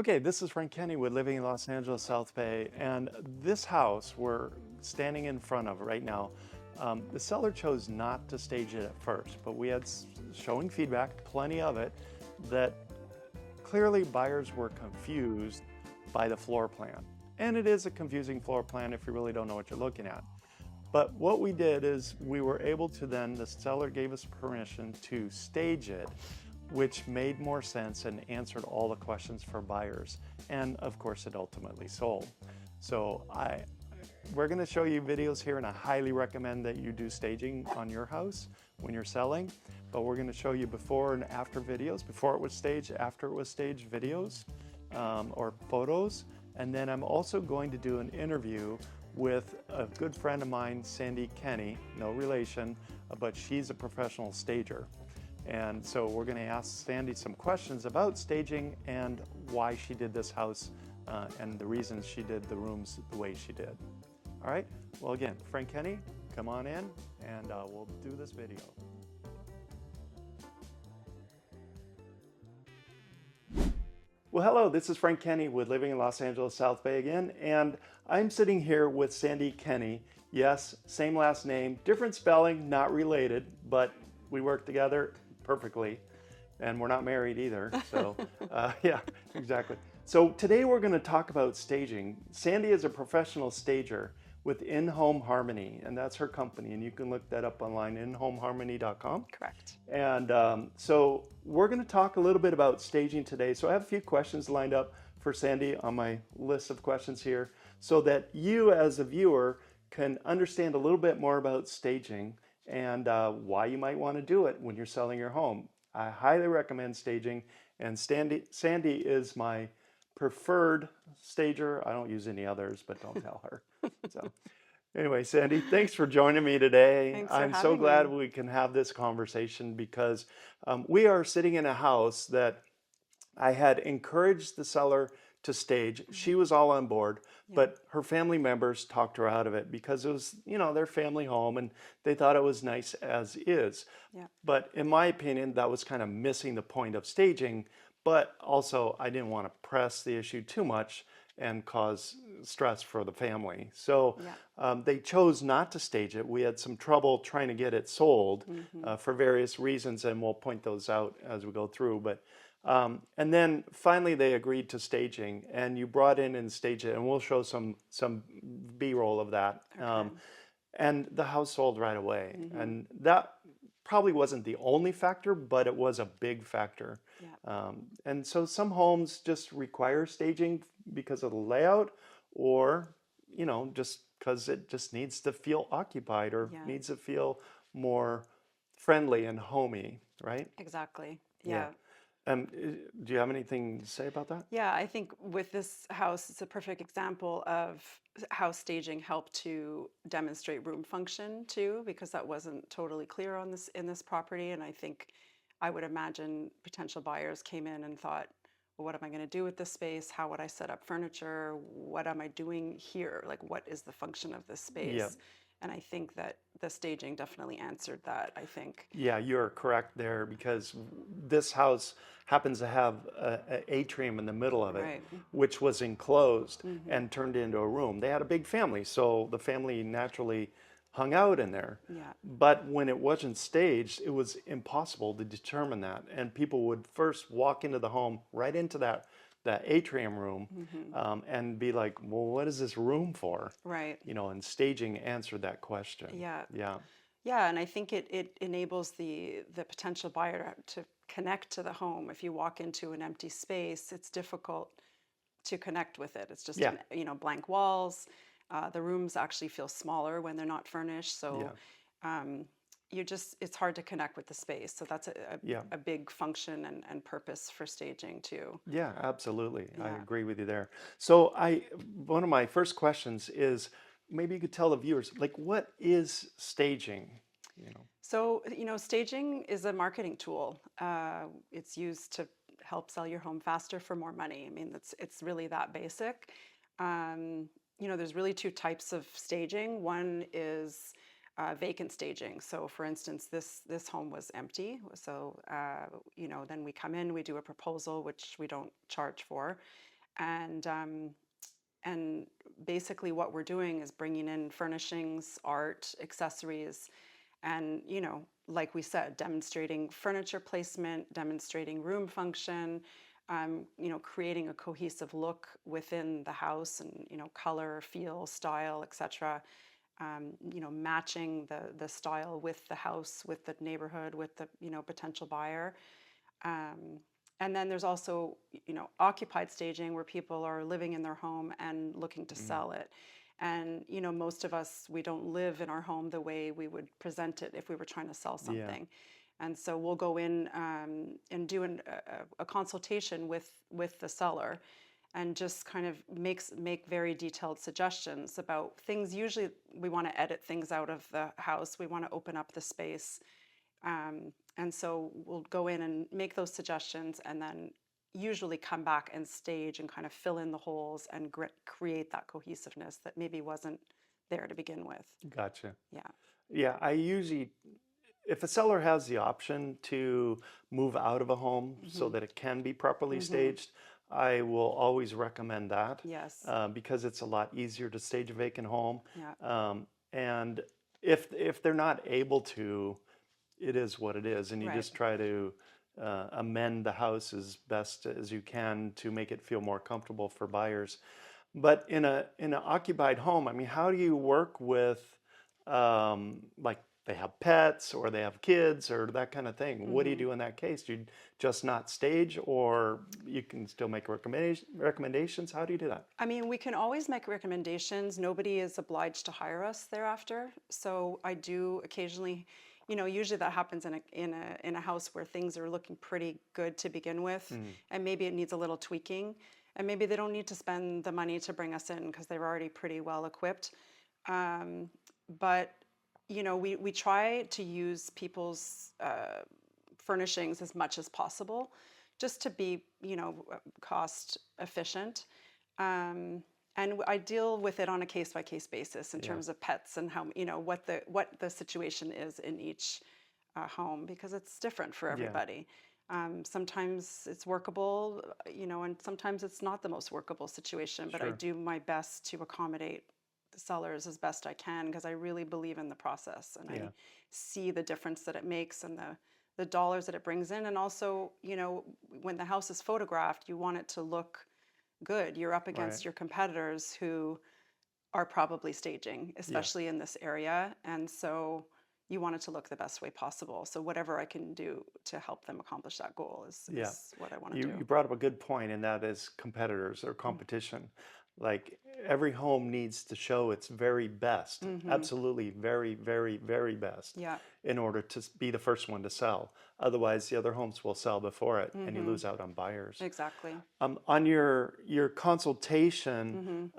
Okay, this is Frank Kenney with Living in Los Angeles, South Bay, and this house we're standing in front of right now, the seller chose not to stage it at first, but we had showing feedback, plenty of it, that clearly buyers were confused by the floor plan. And it is a confusing floor plan if you really don't know what you're looking at. But what we did is we were able to then, the seller gave us permission to stage it, which made more sense and answered all the questions for buyers. And of course, it ultimately sold. So we're gonna show you videos here, and I highly recommend that you do staging on your house when you're selling. But we're gonna show you before and after videos, before it was staged, after it was staged videos, or photos. And then I'm also going to do an interview with a good friend of mine, Sandy Kenney, no relation, but she's a professional stager. And so we're going to ask Sandy some questions about staging and why she did this house and the reasons she did the rooms the way she did. All right, well again, Frank Kenney, come on in and we'll do this video. Well, hello, this is Frank Kenney with Living in Los Angeles, South Bay again, and I'm sitting here with Sandy Kenney. Yes, same last name, different spelling, not related, but we work together perfectly, and we're not married either, so yeah, exactly. So today we're going to talk about staging. Sandy is a professional stager with In-Home Harmony, and that's her company, and you can look that up online, inhomeharmony.com. Correct. And so we're going to talk a little bit about staging today. So I have a few questions lined up for Sandy on my list of questions here so that you as a viewer can understand a little bit more about staging and why you might want to do it when you're selling your home. I highly recommend staging, and Sandy is my preferred stager. I don't use any others, but don't tell her. So anyway, Sandy, thanks for joining me today. Thanks for I'm so having glad me. we can have this conversation because we are sitting in a house that I had encouraged the seller to stage. She was all on board, Yeah. but her family members talked her out of it because it was, their family home and they thought it was nice as is. Yeah. But in my opinion, that was kind of missing the point of staging. But also, I didn't want to press the issue too much and cause stress for the family. So Yeah. they chose not to stage it. We had some trouble trying to get it sold for various reasons, and we'll point those out as we go through. But and then finally they agreed to staging, and you brought in and staged it, and we'll show some B-roll of that. Okay. And the house sold right away, and that probably wasn't the only factor, but it was a big factor. Yeah. And so some homes just require staging because of the layout, or just because it just needs to feel occupied or Yeah. needs to feel more friendly and homey, right? Exactly. Yeah. Yeah. Do you have anything to say about that? Yeah, I think with this house, it's a perfect example of how staging helped to demonstrate room function too, because that wasn't totally clear on this in this property. And I think I would imagine potential buyers came in and thought, well, what am I going to do with this space? How would I set up furniture? What am I doing here? Like, what is the function of this Yeah. space? And I think that the staging definitely answered that, I think. Yeah, you're correct there because this house happens to have an atrium in the middle of it, Right. which was enclosed and turned into a room. They had a big family, so the family naturally hung out in there. Yeah. But when it wasn't staged, it was impossible to determine that. And people would first walk into the home, right into that atrium room, and be like, well, what is this room for? Right. And staging answered that question. Yeah. Yeah. Yeah, and I think it enables the potential buyer to connect to the home. If you walk into an empty space, it's difficult to connect with it. It's just Yeah. blank walls. The rooms actually feel smaller when they're not furnished, so it's hard to connect with the space. So that's a big function and purpose for staging too. Yeah, absolutely. I Yeah. agree with you there. So one of my first questions is maybe you could tell the viewers, like, what is staging? So, staging is a marketing tool. It's used to help sell your home faster for more money. I mean, it's really that basic. There's really two types of staging. One is vacant staging. So, for instance, this home was empty. So, then we come in, we do a proposal, which we don't charge for. And basically what we're doing is bringing in furnishings, art, accessories, and, like we said, demonstrating furniture placement, demonstrating room function, creating a cohesive look within the house and, color, feel, style, etc. Matching the style with the house, with the neighborhood, with the, potential buyer. And then there's also, occupied staging where people are living in their home and looking to sell it. And, most of us, we don't live in our home the way we would present it if we were trying to sell Yeah. something. And so we'll go in and do a consultation with the seller and just kind of make very detailed suggestions about things. Usually we want to edit things out of the house. We want to open up the space. And so we'll go in and make those suggestions and then usually come back and stage and kind of fill in the holes and create that cohesiveness that maybe wasn't there to begin with. Gotcha. Yeah. Yeah, I usually, if a seller has the option to move out of a home so that it can be properly staged, I will always recommend that. Yes. Because it's a lot easier to stage a vacant home. Yeah. And if they're not able to, it is what it is, and you Right. just try to amend the house as best as you can to make it feel more comfortable for buyers. But in an occupied home, I mean, how do you work with like they have pets or they have kids or that kind of thing? What do you do in that case? Do you just not stage, or you can still make recommendations? How do you do that? I mean, we can always make recommendations. Nobody is obliged to hire us thereafter. So I do occasionally, usually that happens in a house where things are looking pretty good to begin with, and maybe it needs a little tweaking, and maybe they don't need to spend the money to bring us in because they're already pretty well equipped. But we try to use people's furnishings as much as possible, just to be cost efficient. And I deal with it on a case-by-case basis in terms of pets and how, what the situation is in each home, because it's different for everybody. Sometimes it's workable, and sometimes it's not the most workable situation, but I Sure. do my best to accommodate the sellers as best I can because I really believe in the process and I see the difference that it makes and the dollars that it brings in. And also, when the house is photographed, you want it to look good. You're up against Right. your competitors who are probably staging, especially in this area. And so you want it to look the best way possible. So whatever I can do to help them accomplish that goal is what I want to You do. brought up a good point, and that is competitors or competition. Like every home needs to show its very best, absolutely very, very, very best, Yeah. in order to be the first one to sell. Otherwise, the other homes will sell before it, and you lose out on buyers. Exactly. On your consultation,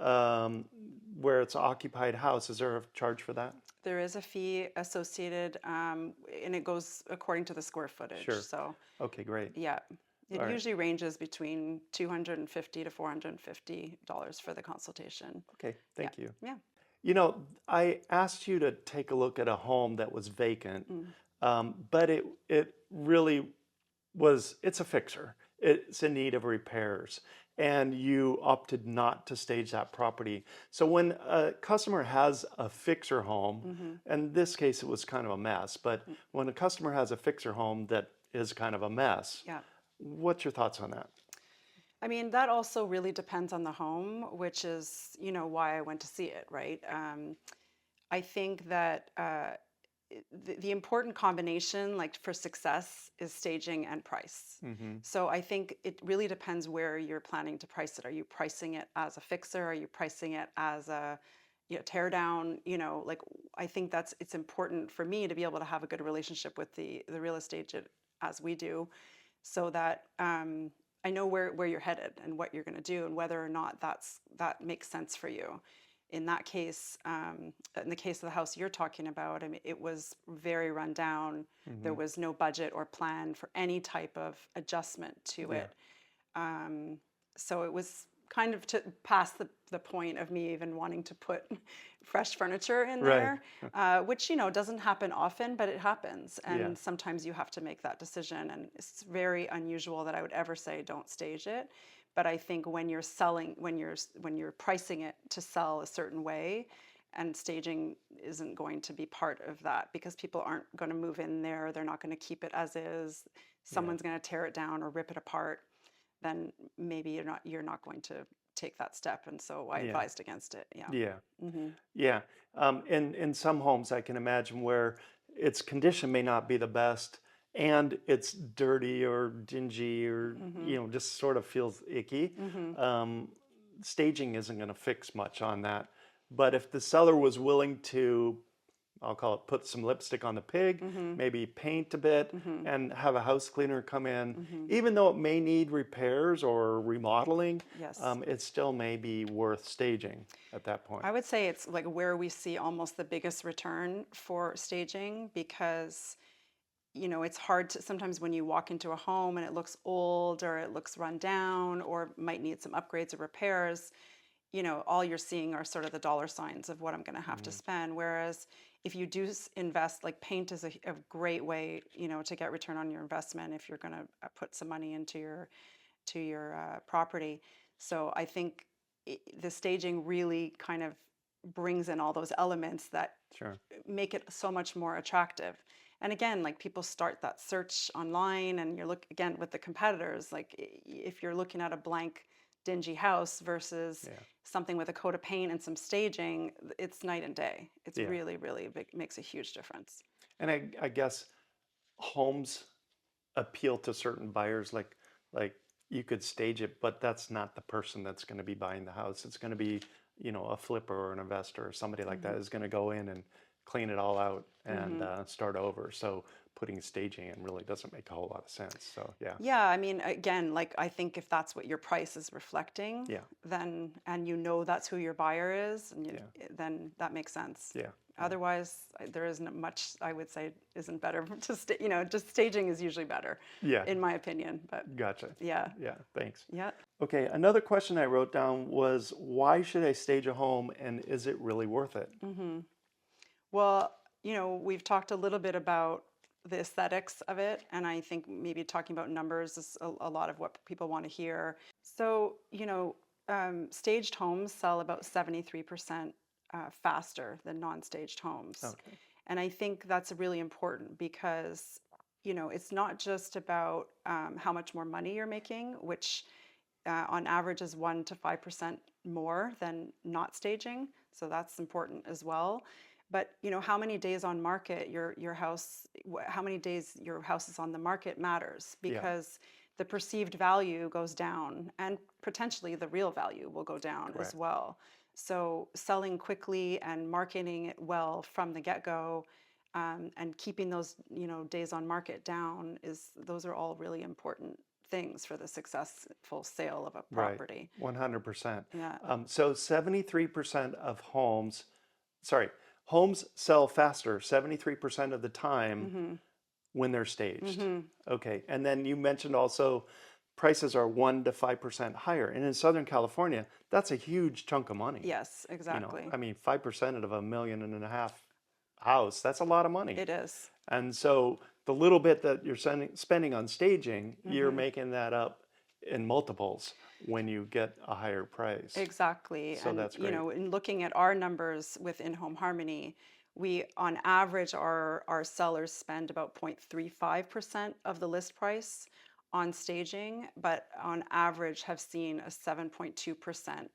where it's an occupied house, is there a charge for that? There is a fee associated, and it goes according to the square footage. Sure. So, Okay, great. yeah, it All right. usually ranges between $250 to $450 for the consultation. Okay, thank you. Yeah. I asked you to take a look at a home that was vacant, but it really it's a fixer. It's in need of repairs, and you opted not to stage that property. So when a customer has a fixer home, in this case it was kind of a mess, but when a customer has a fixer home that is kind of a mess, Yeah. what's your thoughts on that? I mean, that also really depends on the home, which is, why I went to see it, right? I think that the important combination, like for success, is staging and price. So I think it really depends where you're planning to price it. Are you pricing it as a fixer? Are you pricing it as a tear down? Like I think it's important for me to be able to have a good relationship with the real estate agent as we do, so that I know where you're headed and what you're going to do and whether or not that makes sense for you. In that case, in the case of the house you're talking about, I mean, it was very run down. There was no budget or plan for any type of adjustment to it. So it was kind of past the point of me even wanting to put fresh furniture in Right. there, which, doesn't happen often, but it happens. And Yeah. sometimes you have to make that decision. And it's very unusual that I would ever say don't stage it. But I think when you're selling, when you're pricing it to sell a certain way, and staging isn't going to be part of that because people aren't going to move in there. They're not going to keep it as is. Someone's going to tear it down or rip it apart. Then maybe you're not going to take that step. And so I advised against it. Yeah. Yeah. Yeah. In some homes, I can imagine where its condition may not be the best, and it's dirty or dingy or just sort of feels icky. Staging isn't going to fix much on that. But if the seller was willing to, I'll call it, put some lipstick on the pig, maybe paint a bit, and have a house cleaner come in, even though it may need repairs or remodeling, it still may be worth staging at that point. I would say it's like where we see almost the biggest return for staging, because it's hard to, sometimes when you walk into a home and it looks old or it looks run down or might need some upgrades or repairs, all you're seeing are sort of the dollar signs of what I'm going to have to spend. Whereas if you do invest, like paint is a great way, to get return on your investment if you're going to put some money into your property. So I think the staging really kind of brings in all those elements that make it so much more attractive. And again, like people start that search online, and you look again with the competitors, like if you're looking at a blank dingy house versus something with a coat of paint and some staging, it's night and day. It's really, really big, makes a huge difference. And I guess homes appeal to certain buyers, like you could stage it, but that's not the person that's going to be buying the house. It's going to be, a flipper or an investor or somebody like that is going to go in and clean it all out and start over. So putting staging in really doesn't make a whole lot of sense. So yeah, I mean, again, like I think if that's what your price is reflecting, then and that's who your buyer is, and then that makes sense. Otherwise, there isn't much, I would say, isn't better to just staging is usually better. In my opinion. But gotcha. Yeah, Thanks. Yeah. Okay, another question I wrote down was, why should I stage a home, and is it really worth it? Well, we've talked a little bit about the aesthetics of it, and I think maybe talking about numbers is a lot of what people want to hear. So, staged homes sell about 73% faster than non-staged homes. Okay. And I think that's really important because, it's not just about how much more money you're making, which on average is 1% to 5% more than not staging. So that's important as well. But how many days on market how many days your house is on the market matters, because the perceived value goes down, and potentially the real value will go down as well. So selling quickly and marketing it well from the get-go, and keeping those days on market down, those are all really important things for the successful sale of a property. 100%. Yeah. So 73% of homes sell faster 73% of the time when they're staged. Okay. And then you mentioned also prices are 1% to 5% higher. And in Southern California, that's a huge chunk of money. Yes, exactly. 5% of $1.5 million house, that's a lot of money. It is. And so the little bit that you're spending on staging, you're making that up in multiples when you get a higher price. Exactly. So that's great. In looking at our numbers with In-Home Harmony, we, on average, our sellers spend about 0.35% of the list price on staging, but on average have seen a 7.2%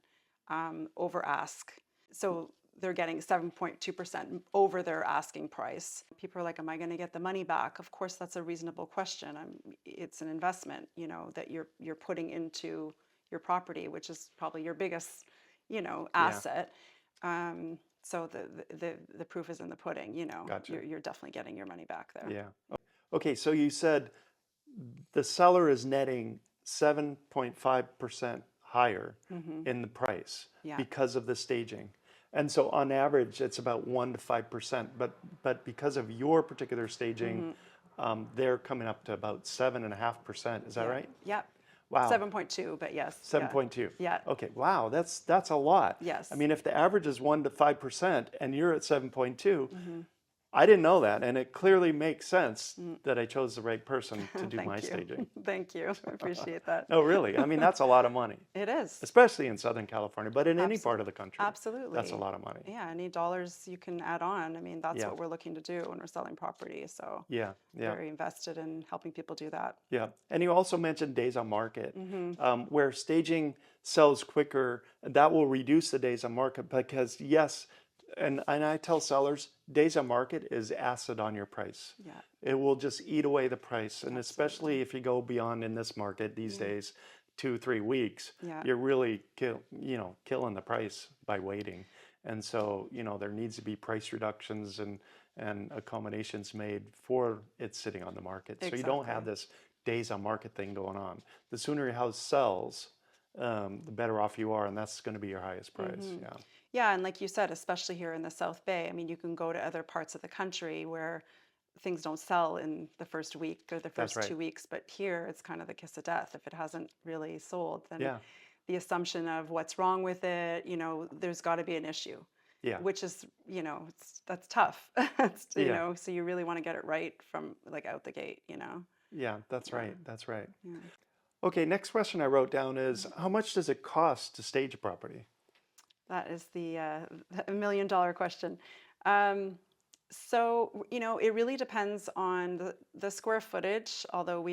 over ask. So they're getting 7.2% over their asking price. People are like, am I going to get the money back? Of course, that's a reasonable question. It's an investment, that you're putting into your property, which is probably your biggest, asset. So the proof is in the pudding, Gotcha. You're definitely getting your money back there. Yeah. Okay, so you said the seller is netting 7.5% higher in the price because of the staging. And so on average, it's about 1% to 5%. But because of your particular staging, they're coming up to about 7.5%. Is that right? Yep. Wow. 7.2, but yes. 7.2. Yeah. Okay. Wow. That's a lot. Yes. I mean, if the average is 1% to 5% and you're at 7.2, I didn't know that, and it clearly makes sense that I chose the right person to do Thank my you. staging. Thank you. I appreciate that. No, really. I mean, that's a lot of money, It is. especially in Southern California, but in any part Absolutely. of the country, that's a Absolutely. lot of money. Yeah, any dollars you can add on. I mean, that's Yeah, what we're looking to do when we're selling property. So yeah, yeah, very invested in helping people do that. yeah. And you also mentioned days on market, Mm-hmm. where staging sells quicker. That will reduce the days on market because, yes, and I tell sellers, days on market is acid on your price. Yeah, It will just eat away the price. And absolutely. especially if you go beyond in this market these days, 2, 3 weeks, Yeah, you're really killing the price by waiting. And so, there needs to be price reductions and accommodations made for it sitting on the market. So you don't have exactly. this days on market thing going on. The sooner your house sells, the better off you are, and that's going to be your highest price. Mm-hmm. Yeah, Yeah, and like you said, especially here in the South Bay, I mean, you can go to other parts of the country where things don't sell in the first week or the that's first right. 2 weeks, but here it's kind of the kiss of death. If it hasn't really sold, then Yeah, the assumption of what's wrong with it, there's got to be an issue, yeah, which is, that's tough. yeah, So you really want to get it right from like out the gate. yeah. That's Yeah, right. That's right. yeah. Okay, next question I wrote down is how much does it cost to stage a property? That is the $1 million question. Um, so, it really depends on the square footage, although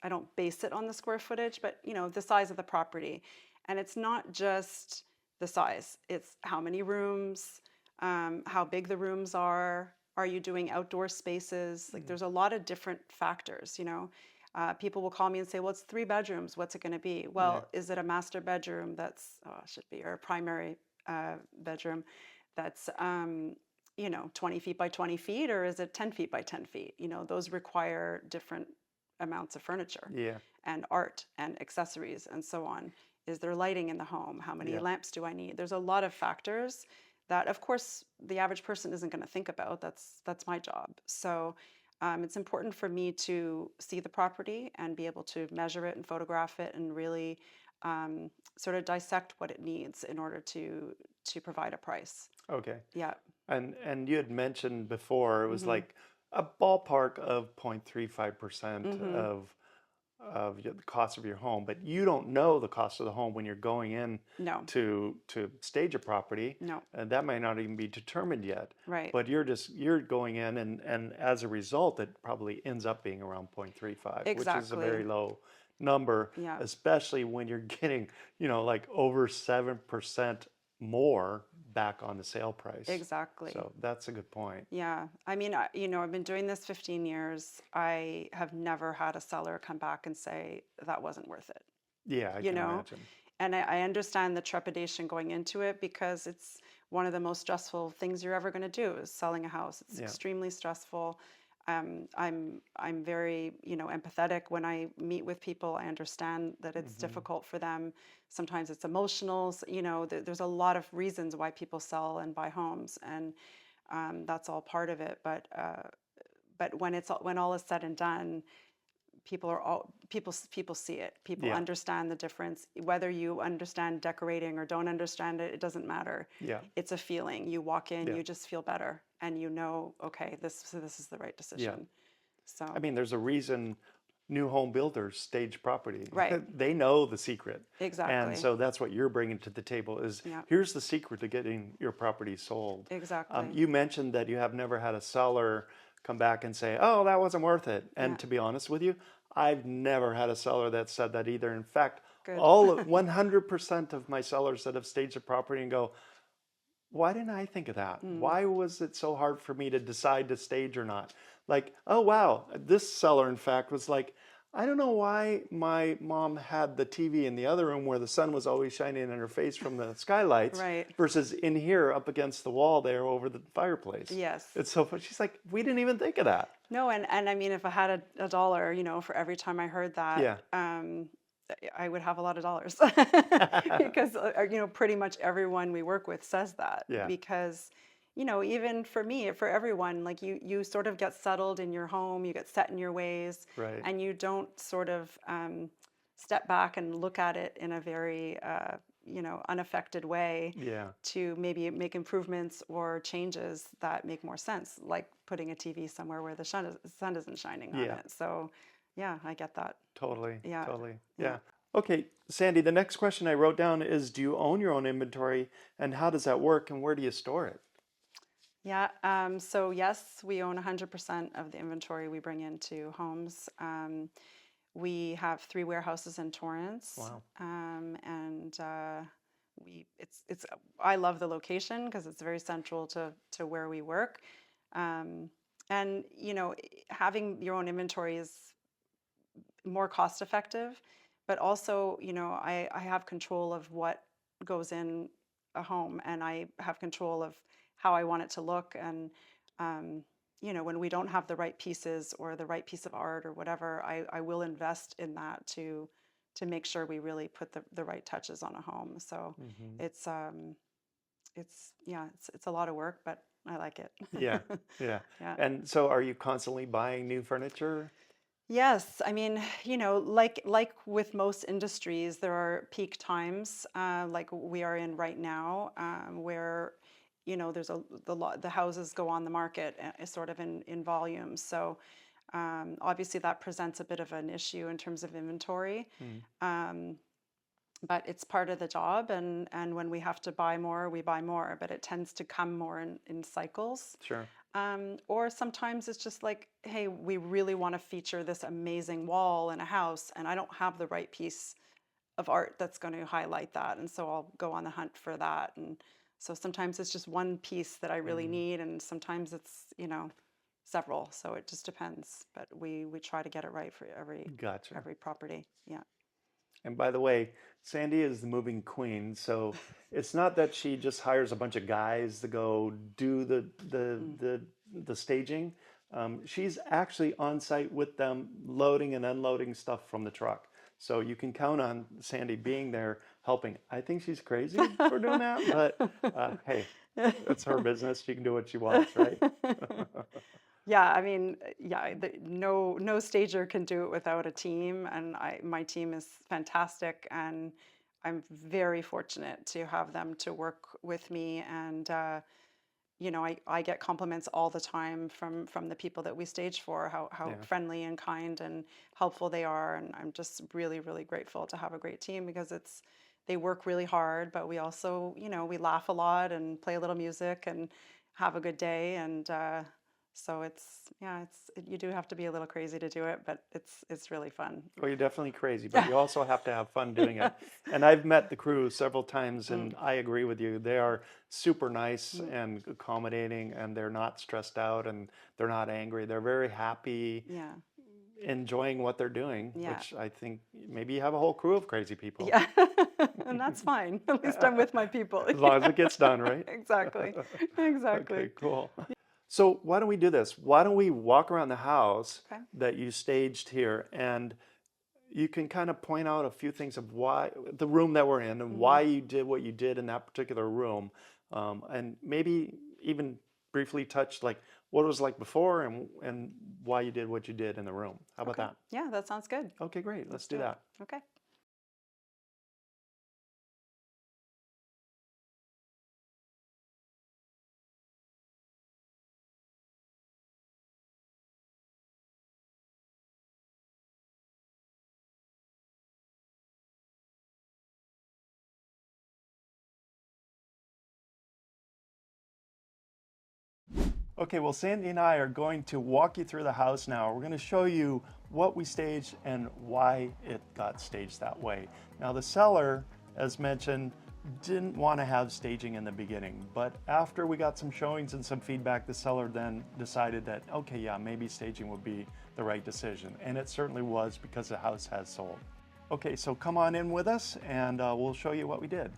I don't base it on the square footage, but, the size of the property. And it's not just the size, it's how many rooms, how big the rooms are you doing outdoor spaces? Like there's a lot of different factors. People will call me and say, well, it's 3 bedrooms. What's it going to be? Yeah, Well, is it a master bedroom should be, or a primary bedroom that's 20 feet by 20 feet, or is it 10 feet by 10 feet? Those require different amounts of furniture yeah, and art and accessories and so on. Is there lighting in the home? How many yeah. lamps do I need? There's a lot of factors that, of course, the average person isn't going to think about. That's my job. So it's important for me to see the property and be able to measure it and photograph it and really sort of dissect what it needs in order to provide a price. Okay. Yeah. And you had mentioned before it was Mm-hmm. like a ballpark of 0.35% Mm-hmm. of the cost of your home, but you don't know the cost of the home when you're going in No. to stage a property. No. And that might not even be determined yet. Right. But you're going in and as a result it probably ends up being around 0.35, which is a very Exactly. low number, Yeah. especially when you're getting, like over 7% more back on the sale price. Exactly. So that's a good point. Yeah. I mean, I've been doing this 15 years. I have never had a seller come back and say that wasn't worth it, Yeah, I you can know? imagine. And I understand the trepidation going into it because it's one of the most stressful things you're ever going to do is selling a house. It's Yeah. extremely stressful. I'm very, empathetic when I meet with people. I understand that it's difficult for them. Sometimes it's emotional. There's a lot of reasons why people sell and buy homes, and that's all part of it. But when all is said and done, people see it. People Yeah. understand the difference. Whether you understand decorating or don't understand it, it doesn't matter. Yeah. It's a feeling. You walk in, Yeah. you just feel better, and okay, this is the right decision. So I mean, there's a reason new home builders stage property. right, They know the secret. exactly. And so that's what you're bringing to the table is Yeah. here's the secret to getting your property sold. Exactly. You mentioned that you have never had a seller come back and say, oh, that wasn't worth it. And Yeah. to be honest with you, I've never had a seller that said that either. In fact, Good. 100% of my sellers that have staged a property and go, why didn't I think of that? Why was it so hard for me to decide to stage or not? Like, oh, wow. This seller, in fact, was like, I don't know why my mom had the TV in the other room where the sun was always shining in her face from the skylights Right. versus in here up against the wall there over the fireplace. Yes. It's so funny. She's like, we didn't even think of that. No, and I mean, if I had a dollar, for every time I heard that, Yeah. I would have a lot of dollars because pretty much everyone we work with says that. Yeah. Because even for me, for everyone, like you sort of get settled in your home, you get set in your ways, Right. and you don't sort of step back and look at it in a very unaffected way Yeah. to maybe make improvements or changes that make more sense, like putting a TV somewhere where the sun isn't shining on Yeah. it. So, yeah, I get that. Totally. Yeah. Totally. Yeah. Yeah. Okay, Sandy, the next question I wrote down is, do you own your own inventory, and how does that work, and where do you store it? Yeah, so yes, we own 100% of the inventory we bring into homes. We have 3 warehouses in Torrance, Wow. and it's I love the location because it's very central to where we work. Um, and having your own inventory is more cost effective, but also, I have control of what goes in a home, and I have control of how I want it to look. And, when we don't have the right pieces or the right piece of art or whatever, I will invest in that to make sure we really put the right touches on a home. So Hmm. it's a lot of work, but I like it. Yeah. Yeah. Yeah. And so are you constantly buying new furniture? Yes, I mean, like with most industries, there are peak times, like we are in right now, where there's the houses go on the market, sort of in volume. So obviously that presents a bit of an issue in terms of inventory. Mm. Um, but it's part of the job, and when we have to buy more, we buy more, but it tends to come more in cycles. Sure. Or sometimes it's just like, hey, we really want to feature this amazing wall in a house, and I don't have the right piece of art that's going to highlight that, and so I'll go on the hunt for that. And so sometimes it's just one piece that I really Mm. need, and sometimes it's several. So it just depends, but we try to get it right for Gotcha. every property. Yeah. And by the way, Sandy is the moving queen, so it's not that she just hires a bunch of guys to go do the staging. She's actually on site with them, loading and unloading stuff from the truck. So you can count on Sandy being there helping. I think she's crazy for doing that, but hey, that's her business. She can do what she wants, right? Yeah, I mean, yeah, no stager can do it without a team, and my team is fantastic, and I'm very fortunate to have them to work with me. And I get compliments all the time from the people that we stage for, how Yeah. friendly and kind and helpful they are, and I'm just really, really grateful to have a great team because they work really hard, but we also, we laugh a lot and play a little music and have a good day. And so you do have to be a little crazy to do it, but it's really fun. Well, you're definitely crazy, but you also have to have fun doing it. And I've met the crew several times, Mm, and I agree with you. They are super nice mm, and accommodating, and they're not stressed out and they're not angry. They're very happy, yeah, enjoying what they're doing, yeah, which I think maybe you have a whole crew of crazy people. yeah, and that's fine. At least I'm with my people. As long as it gets done, right? Exactly, exactly. Okay, cool. So why don't we do this? Why don't we walk around the house Okay. that you staged here, and you can kind of point out a few things of why the room that we're in and Hmm. why you did what you did in that particular room, and maybe even briefly touch like what it was like before and why you did what you did in the room. How about Okay. that? Yeah, that sounds good. Okay, great. Let's do Do it. that. Okay. Okay, well, Sandy and I are going to walk you through the house now. We're going to show you what we staged and why it got staged that way. Now, the seller, as mentioned, didn't want to have staging in the beginning, but after we got some showings and some feedback, the seller then decided that, okay, yeah, maybe staging would be the right decision. And it certainly was because the house has sold. Okay, so come on in with us and we'll show you what we did.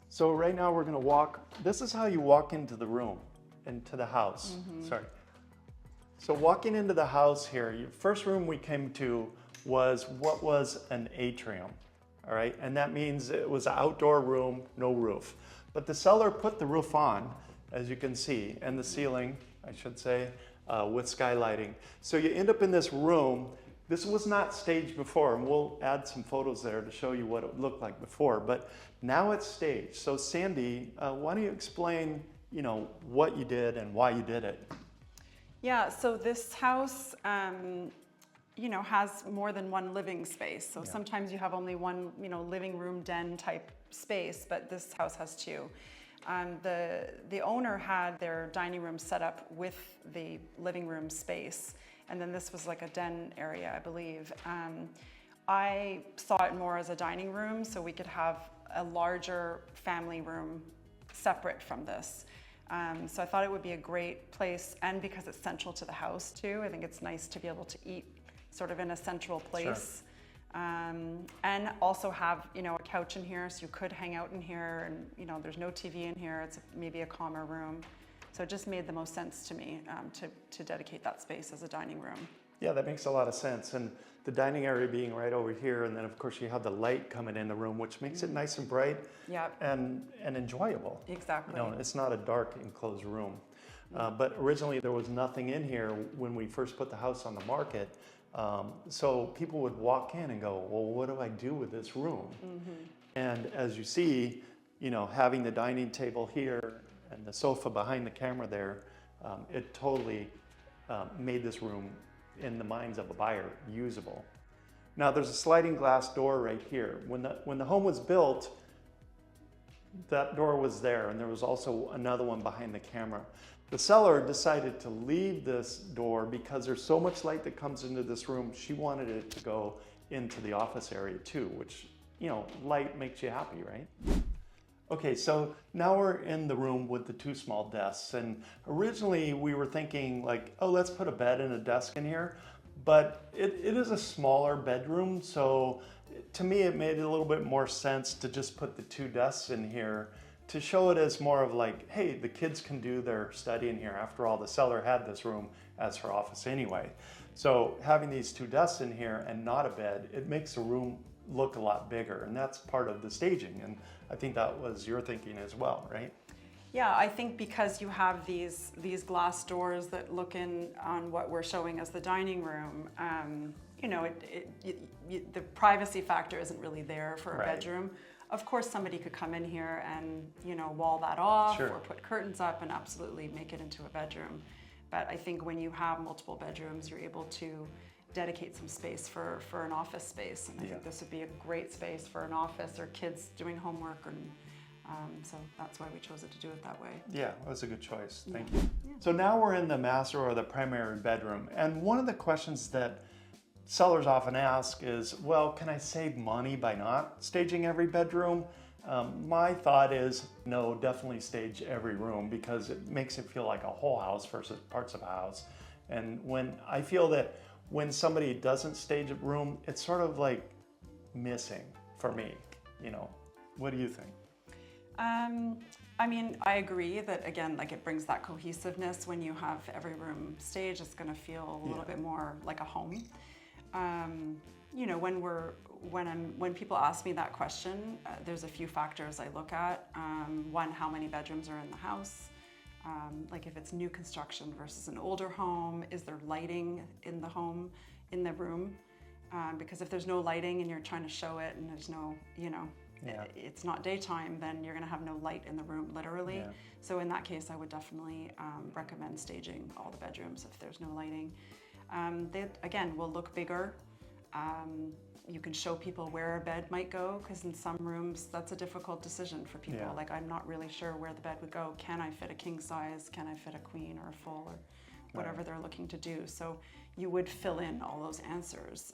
So right now we're going to walk, this is how you walk into the room, into the house, sorry. So walking into the house here, your first room we came to was what was an atrium, all right? And that means it was an outdoor room, no roof. But the seller put the roof on, as you can see, and the ceiling, I should say, with skylighting. So you end up in this room This was not staged before, and we'll add some photos there to show you what it looked like before, but now it's staged. So Sandy, why don't you explain, what you did and why you did it? Yeah, so this house, has more than one living space. So sometimes you have only one, living room den type space, but this house has two. The owner had their dining room set up with the living room space, and then this was like a den area, I believe. I saw it more as a dining room, so we could have a larger family room separate from this. So I thought it would be a great place, and because it's central to the house too, I think it's nice to be able to eat sort of in a central place. Sure. And also have, a couch in here, so you could hang out in here, and there's no TV in here. It's maybe a calmer room. So it just made the most sense to me to dedicate that space as a dining room. Yeah, that makes a lot of sense. And the dining area being right over here, and then of course you have the light coming in the room, which makes it nice and bright and enjoyable. Exactly. It's not a dark enclosed room. But originally there was nothing in here when we first put the house on the market. So people would walk in and go, well, what do I do with this room? And as you see, having the dining table here and the sofa behind the camera there, it totally made this room, in the minds of a buyer, usable. Now there's a sliding glass door right here. When the home was built, that door was there, and there was also another one behind the camera. The seller decided to leave this door because there's so much light that comes into this room. She wanted it to go into the office area too, which, light makes you happy, right? Okay, so now we're in the room with the two small desks, and originally we were thinking like, oh, let's put a bed and a desk in here, but it is a smaller bedroom, so to me it made a little bit more sense to just put the two desks in here to show it as more of like, hey, the kids can do their study in here. After all, the seller had this room as her office anyway. So having these two desks in here and not a bed, it makes the room look a lot bigger, and that's part of the staging, and I think that was your thinking as well, right? Yeah, I think because you have these glass doors that look in on what we're showing as the dining room, the privacy factor isn't really there for a bedroom. Of course, somebody could come in here and wall that off, or put curtains up and absolutely make it into a bedroom. But I think when you have multiple bedrooms, you're able to dedicate some space for an office space, and I think this would be a great space for an office or kids doing homework, and so that's why we chose it to do it that way. Yeah, that was a good choice. Thank you. Yeah. So now we're in the master or the primary bedroom, and one of the questions that sellers often ask is, well, can I save money by not staging every bedroom? My thought is, no, definitely stage every room, because it makes it feel like a whole house versus parts of a house. And I feel that when somebody doesn't stage a room, it's sort of like missing for me. What do you think? I agree that, again, like it brings that cohesiveness. When you have every room staged, it's going to feel a little bit more like a home. When people ask me that question, there's a few factors I look at. One, how many bedrooms are in the house? Like if it's new construction versus an older home, is there lighting in the home, in the room? Because if there's no lighting and you're trying to show it and there's no, it's not daytime, then you're gonna have no light in the room, literally. Yeah. So in that case, I would definitely recommend staging all the bedrooms if there's no lighting. They, again, will look bigger. You can show people where a bed might go, because in some rooms that's a difficult decision for people. Yeah. Like, I'm not really sure where the bed would go. Can I fit a king size? Can I fit a queen or a full, or whatever they're looking to do? So you would fill in all those answers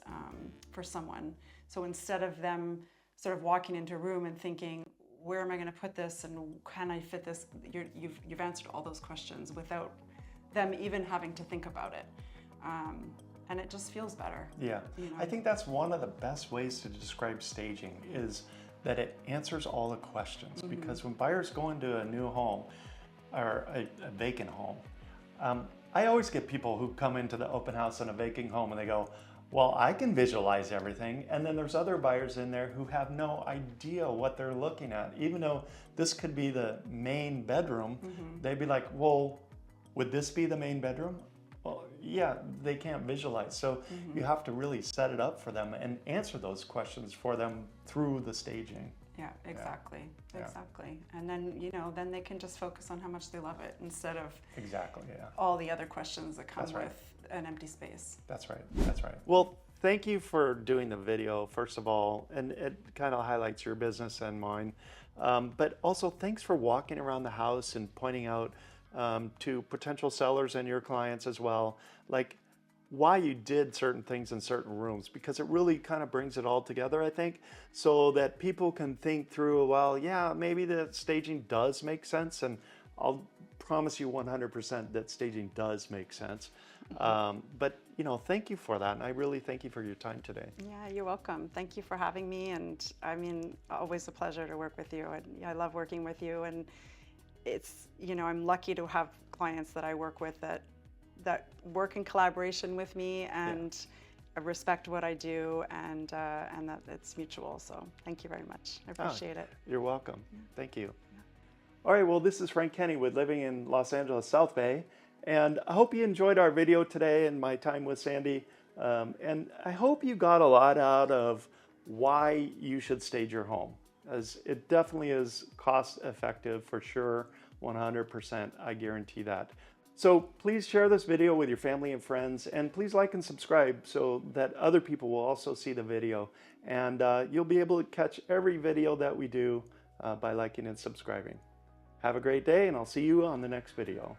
for someone. So instead of them sort of walking into a room and thinking, where am I going to put this and can I fit this? You've answered all those questions without them even having to think about it. And it just feels better. Yeah, I think that's one of the best ways to describe staging, is that it answers all the questions. Because when buyers go into a new home or a vacant home, I always get people who come into the open house in a vacant home and they go, well, I can visualize everything. And then there's other buyers in there who have no idea what they're looking at. Even though this could be the main bedroom, they'd be like, well, would this be the main bedroom? Well, yeah, they can't visualize. So you have to really set it up for them and answer those questions for them through the staging. Yeah, exactly. Yeah. Exactly. And then, then they can just focus on how much they love it instead of Exactly, yeah. all the other questions that come That's right. with an empty space. That's right. That's right. Well, thank you for doing the video, first of all, and it kind of highlights your business and mine. But also, thanks for walking around the house and pointing out to potential sellers and your clients as well, like why you did certain things in certain rooms, because it really kind of brings it all together, I think, so that people can think through, well, yeah, maybe the staging does make sense, and I'll promise you 100% that staging does make sense. But thank you for that, and I really thank you for your time today. Yeah, you're welcome. Thank you for having me, and I mean, always a pleasure to work with you, and I love working with you, and it's, I'm lucky to have clients that I work with that work in collaboration with me and respect what I do, and that it's mutual. So thank you very much. I appreciate it. You're welcome. Thank you. All right, well, this is Frank Kenney with Living in Los Angeles South Bay, and I hope you enjoyed our video today and my time with Sandy, and I hope you got a lot out of why you should stage your home, as it definitely is cost effective for sure, 100%, I guarantee that. So please share this video with your family and friends, and please like and subscribe so that other people will also see the video, and you'll be able to catch every video that we do by liking and subscribing. Have a great day, and I'll see you on the next video.